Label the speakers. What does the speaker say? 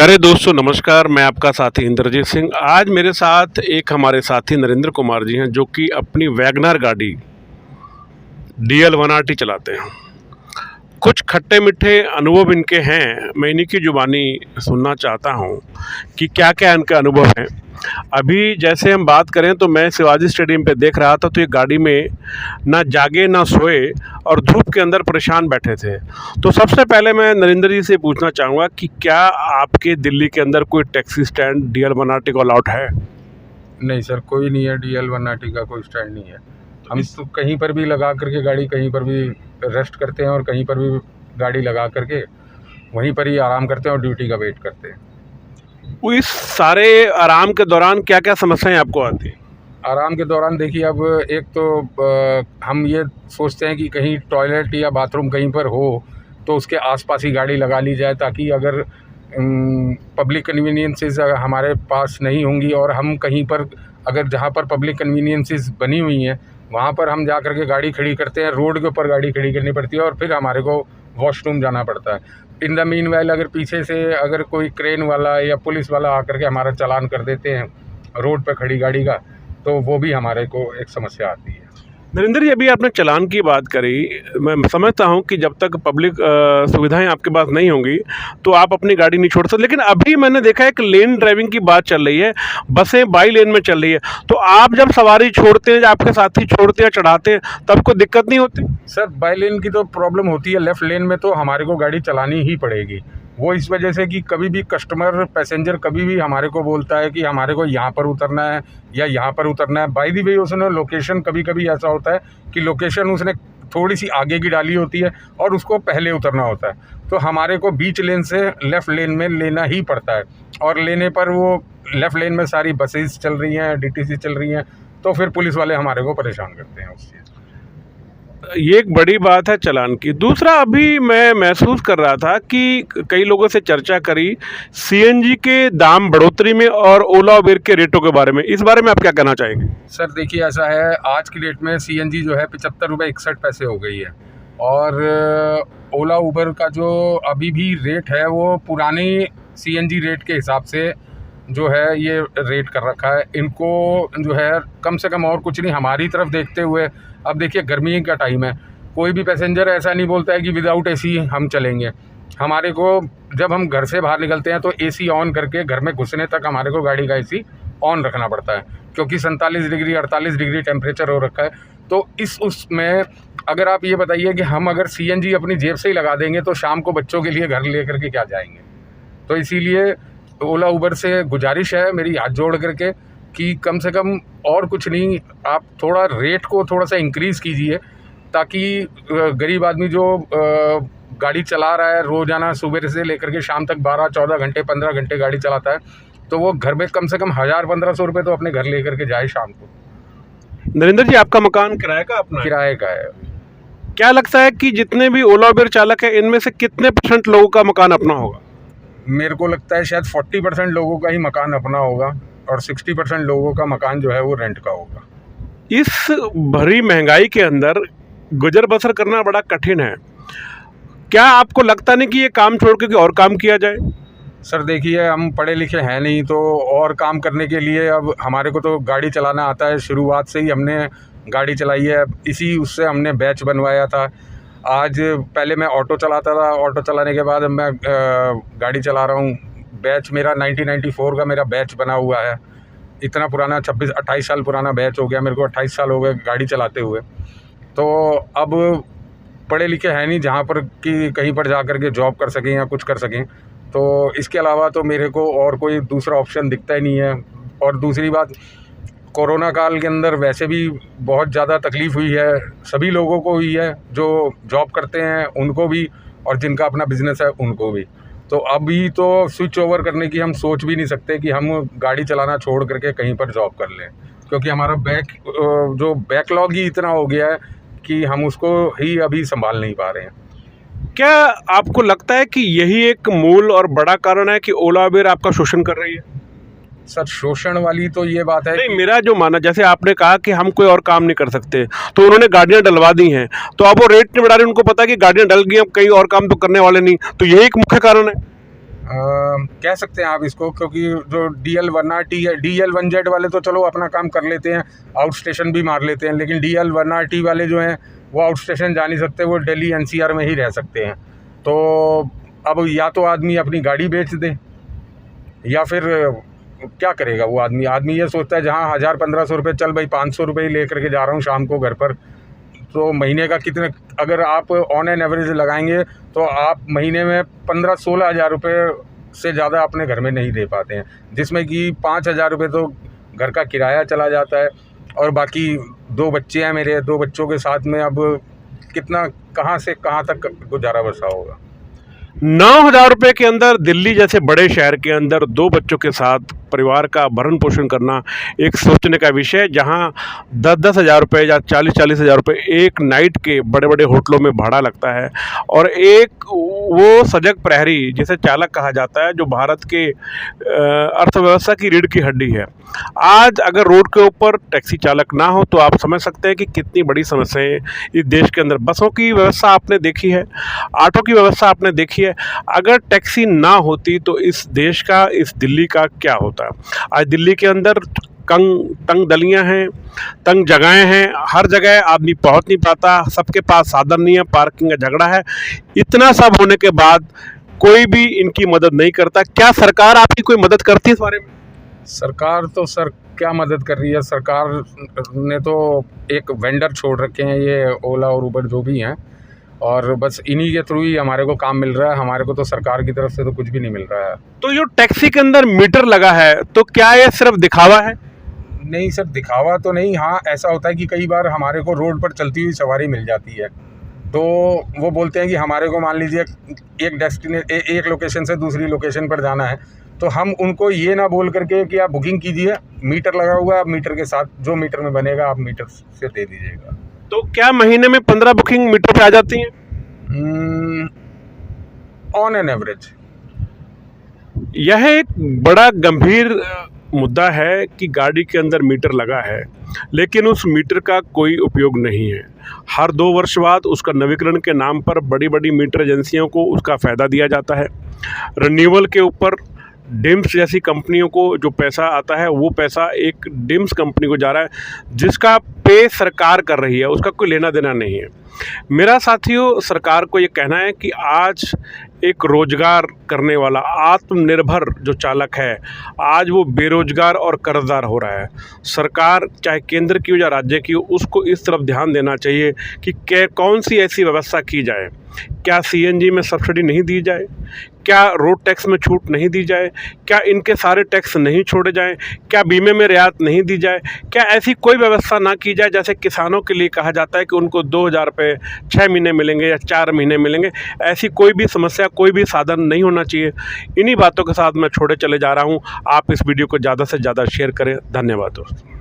Speaker 1: प्यारे दोस्तों नमस्कार। मैं आपका साथी इंद्रजीत सिंह। आज मेरे साथ एक हमारे साथी नरेंद्र कुमार जी हैं जो कि अपनी वैगनर गाड़ी DL 180 चलाते हैं। कुछ खट्टे मीठे अनुभव इनके हैं, मैं इन्हीं की जुबानी सुनना चाहता हूं कि क्या क्या इनके अनुभव हैं। अभी जैसे हम बात करें तो मैं शिवाजी स्टेडियम पे देख रहा था, तो ये गाड़ी में ना जागे ना सोए और धूप के अंदर परेशान बैठे थे। तो सबसे पहले मैं नरेंद्र जी से पूछना चाहूँगा कि क्या आपके दिल्ली के अंदर कोई टैक्सी स्टैंड DL 180 को अलाउड है?
Speaker 2: नहीं सर, कोई नहीं है। DL 180 का कोई स्टैंड नहीं है। हम तो कहीं पर भी लगा करके गाड़ी कहीं पर भी रेस्ट करते हैं और कहीं पर भी गाड़ी लगा करके वहीं पर ही आराम करते हैं और ड्यूटी का वेट करते हैं।
Speaker 1: वो इस सारे आराम के दौरान क्या क्या समस्याएं आपको आती हैं?
Speaker 2: आराम के दौरान देखिए, अब एक तो हम ये सोचते हैं कि कहीं टॉयलेट या बाथरूम कहीं पर हो तो उसके आसपास ही गाड़ी लगा ली जाए, ताकि अगर पब्लिक कन्वीनियंसेस हमारे पास नहीं होंगी और हम कहीं पर अगर जहाँ पर पब्लिक कन्वीनियंसेस बनी हुई हैं वहाँ पर हम जा कर के गाड़ी खड़ी करते हैं, रोड के ऊपर गाड़ी खड़ी करनी पड़ती है और फिर हमारे को वॉशरूम जाना पड़ता है। इन द मीन वाइल अगर पीछे से अगर कोई क्रेन वाला या पुलिस वाला आकर के हमारा चालान कर देते हैं रोड पर खड़ी गाड़ी का, तो वो भी हमारे को एक समस्या आती है।
Speaker 1: नरेंद्र जी, अभी आपने चालान की बात करी। मैं समझता हूं कि जब तक पब्लिक सुविधाएं आपके पास नहीं होंगी तो आप अपनी गाड़ी नहीं छोड़ सकते, लेकिन अभी मैंने देखा है कि लेन ड्राइविंग की बात चल रही है, बसें बाई लेन में चल रही है। तो आप जब सवारी छोड़ते हैं, आपके साथी छोड़ते हैं, चढ़ाते हैं, तब कोई दिक्कत नहीं होती?
Speaker 2: सर, बाई लेन की तो प्रॉब्लम होती है, लेफ़्ट लेन में तो हमारे को गाड़ी चलानी ही पड़ेगी। वो इस वजह से कि कभी भी कस्टमर पैसेंजर कभी भी हमारे को बोलता है कि हमारे को यहाँ पर उतरना है या यहाँ पर उतरना है। बाय द वे उसने लोकेशन कभी कभी ऐसा होता है कि लोकेशन उसने थोड़ी सी आगे की डाली होती है और उसको पहले उतरना होता है, तो हमारे को बीच लेन से लेफ़्ट लेन में लेना ही पड़ता है। और लेने पर वो लेफ़्ट लेन में सारी बसेस चल रही हैं, DTC चल रही हैं, तो फिर पुलिस वाले हमारे को परेशान करते हैं उस चीज़।
Speaker 1: ये एक बड़ी बात है चालान की। दूसरा, अभी मैं महसूस कर रहा था कि कई लोगों से चर्चा करी CNG के दाम बढ़ोतरी में और ओला उबेर के रेटों के बारे में। इस बारे में आप क्या कहना चाहेंगे?
Speaker 2: सर देखिए, ऐसा है, आज की डेट में CNG जो है 75 रुपये 61 पैसे हो गई है और ओला उबर का जो अभी भी रेट है वो पुराने CNG रेट के हिसाब से जो है ये रेट कर रखा है। इनको जो है कम से कम और कुछ नहीं, हमारी तरफ देखते हुए, अब देखिए गर्मी का टाइम है, कोई भी पैसेंजर ऐसा नहीं बोलता है कि विदाउट AC हम चलेंगे। हमारे को जब हम घर से बाहर निकलते हैं तो AC ऑन करके घर में घुसने तक हमारे को गाड़ी का AC ऑन रखना पड़ता है, क्योंकि 47 डिग्री 48 डिग्री टेम्परेचर हो रखा है। तो उसमें अगर आप ये बताइए कि हम अगर CNG अपनी जेब से ही लगा देंगे तो शाम को बच्चों के लिए घर ले करके क्या जाएंगे। तो इसीलिए ओला उबर से गुजारिश है मेरी हाथ जोड़ करके कि कम से कम और कुछ नहीं, आप थोड़ा रेट को थोड़ा सा इंक्रीज़ कीजिए, ताकि गरीब आदमी जो गाड़ी चला रहा है रोज़ाना सुबह से लेकर के शाम तक 12-14 घंटे 15 घंटे गाड़ी चलाता है, तो वो घर में कम से कम 1000-1500 रुपये तो अपने घर ले करके जाए शाम को।
Speaker 1: नरेंद्र जी, आपका मकान किराए का अपना है?
Speaker 2: किराए का है।
Speaker 1: क्या लगता है कि जितने भी ओला उबेर चालक हैं इनमें से कितने % लोगों का मकान अपना होगा?
Speaker 2: मेरे को लगता है शायद 40% लोगों का ही मकान अपना होगा और 60% लोगों का मकान जो है वो रेंट का होगा।
Speaker 1: इस भरी महंगाई के अंदर गुजर बसर करना बड़ा कठिन है। क्या आपको लगता नहीं कि ये काम छोड़ के और काम किया जाए?
Speaker 2: सर देखिए, हम पढ़े लिखे हैं नहीं, तो और काम करने के लिए अब हमारे को तो गाड़ी चलाना आता है, शुरुआत से ही हमने गाड़ी चलाई है, इसी उससे हमने बैच बनवाया था। आज पहले मैं ऑटो चलाता था, ऑटो चलाने के बाद मैं गाड़ी चला रहा हूँ। बैच मेरा 1994 का मेरा बैच बना हुआ है, इतना पुराना 26-28 साल पुराना बैच हो गया मेरे को, 28 साल हो गए गाड़ी चलाते हुए। तो अब पढ़े लिखे हैं नहीं जहाँ पर कि कहीं पर जा कर के जॉब कर सकें या कुछ कर सकें, तो इसके अलावा तो मेरे को और कोई दूसरा ऑप्शन दिखता ही नहीं है। और दूसरी बात, कोरोना काल के अंदर वैसे भी बहुत ज़्यादा तकलीफ़ हुई है, सभी लोगों को हुई है, जो जॉब करते हैं उनको भी और जिनका अपना बिजनेस है उनको भी। तो अभी तो स्विच ओवर करने की हम सोच भी नहीं सकते कि हम गाड़ी चलाना छोड़ करके कहीं पर जॉब कर लें, क्योंकि हमारा जो बैकलॉग ही इतना हो गया है कि हम उसको ही अभी संभाल नहीं पा रहे हैं।
Speaker 1: क्या आपको लगता है कि यही एक मूल और बड़ा कारण है कि ओला उबेर आपका शोषण कर रही है?
Speaker 2: सर, शोषण वाली तो ये बात है
Speaker 1: नहीं, मेरा जो मानना, जैसे आपने कहा कि हम कोई और काम नहीं कर सकते, तो उन्होंने गाड़ियां डलवा दी हैं, तो अब वो रेट नहीं बढ़ा रहे, उनको पता है कि गाड़ियां डल गई, अब कई और काम तो करने वाले नहीं, तो यही एक मुख्य कारण है।
Speaker 2: कह सकते हैं आप इसको, क्योंकि जो DL1RT है, DL1Z वाले तो चलो अपना काम कर लेते हैं, आउट स्टेशन भी मार लेते हैं, लेकिन DL1RT वाले जो हैं वो आउट स्टेशन जा नहीं सकते, वो दिल्ली NCR में ही रह सकते हैं। तो अब या तो आदमी अपनी गाड़ी बेच दे, या फिर क्या करेगा वो आदमी ये सोचता है जहाँ 1000-1500 रुपये, चल भाई 500 रुपये ही ले करके जा रहा हूँ शाम को घर पर, तो महीने का कितने, अगर आप ऑन एन एवरेज लगाएंगे तो आप महीने में 15-16 हज़ार रुपये से ज़्यादा अपने घर में नहीं दे पाते हैं, जिसमें कि 5,000 रुपये तो घर का किराया चला जाता है, और बाकी 2 बच्चे हैं मेरे, 2 बच्चों के साथ में अब कितना, कहाँ से कहाँ तक गुजारा बसा होगा।
Speaker 1: 9,000 रुपये के अंदर दिल्ली जैसे बड़े शहर के अंदर 2 बच्चों के साथ परिवार का भरण पोषण करना एक सोचने का विषय है, जहां 10-10 हज़ार रुपये या 40-40 हज़ार रुपये एक नाइट के बड़े बड़े होटलों में भाड़ा लगता है, और एक वो सजग प्रहरी जिसे चालक कहा जाता है, जो भारत के अर्थव्यवस्था की रीढ़ की हड्डी है। आज अगर रोड के ऊपर टैक्सी चालक ना हो तो आप समझ सकते हैं कि कितनी बड़ी समस्याएं इस देश के अंदर। बसों की व्यवस्था आपने देखी है, ऑटो की व्यवस्था आपने देखी है, अगर टैक्सी ना होती तो इस देश का, इस दिल्ली का क्या होता। आज दिल्ली के अंदर तंग गलियां हैं, तंग जगहें हैं, हर जगह आदमी पहुंच नहीं पाता, सबके पास साधन नहीं है, पार्किंग का झगड़ा है। इतना सब होने के बाद कोई भी इनकी मदद नहीं करता। क्या सरकार आपकी कोई मदद करती है इस बारे में?
Speaker 2: सरकार तो सर क्या मदद कर रही है, सरकार ने तो एक वेंडर छोड़ रखे हैं, ये ओला और उबर जो भी हैं, और बस इन्हीं के थ्रू ही हमारे को काम मिल रहा है। हमारे को तो सरकार की तरफ से तो कुछ भी नहीं मिल रहा है।
Speaker 1: तो जो टैक्सी के अंदर मीटर लगा है, तो क्या ये सिर्फ दिखावा है?
Speaker 2: नहीं सर, दिखावा तो नहीं। हाँ, ऐसा होता है कि कई बार हमारे को रोड पर चलती हुई सवारी मिल जाती है, तो वो बोलते हैं कि हमारे को मान लीजिए एक लोकेशन से दूसरी लोकेशन पर जाना है, तो हम उनको ये ना बोल करके कि आप बुकिंग कीजिए, मीटर लगा हुआ है, आप मीटर के साथ जो मीटर में बनेगा आप मीटर से दे दीजिएगा।
Speaker 1: तो क्या महीने में 15 बुकिंग मीटर पे आ जाती हैं?
Speaker 2: On an average.
Speaker 1: यह एक बड़ा गंभीर मुद्दा है कि गाड़ी के अंदर मीटर लगा है, लेकिन उस मीटर का कोई उपयोग नहीं है। हर 2 वर्ष बाद उसका नवीकरण के नाम पर बड़ी बड़ी मीटर एजेंसियों को उसका फ़ायदा दिया जाता है। रिन्यूअल के ऊपर डिम्स जैसी कंपनियों को जो पैसा आता है, वो पैसा एक डिम्स कंपनी को जा रहा है, जिसका पे सरकार कर रही है, उसका कोई लेना देना नहीं है। मेरा साथियों, सरकार को ये कहना है कि आज एक रोजगार करने वाला आत्मनिर्भर जो चालक है, आज वो बेरोजगार और कर्जदार हो रहा है। सरकार चाहे केंद्र की हो या राज्य की हो, उसको इस तरफ ध्यान देना चाहिए कि कौन सी ऐसी व्यवस्था की जाए। क्या CNG में सब्सिडी नहीं दी जाए? क्या रोड टैक्स में छूट नहीं दी जाए? क्या इनके सारे टैक्स नहीं छोड़े जाएं? क्या बीमे में रियायत नहीं दी जाए? क्या ऐसी कोई व्यवस्था ना की जाए? जैसे किसानों के लिए कहा जाता है कि उनको 2,000 रुपये 6 महीने मिलेंगे या 4 महीने मिलेंगे। ऐसी कोई भी समस्या, कोई भी साधन नहीं होना चाहिए। इन्हीं बातों के साथ मैं छोड़े चले जा रहा हूँ। आप इस वीडियो को ज़्यादा से ज़्यादा शेयर करें। धन्यवाद दोस्तों।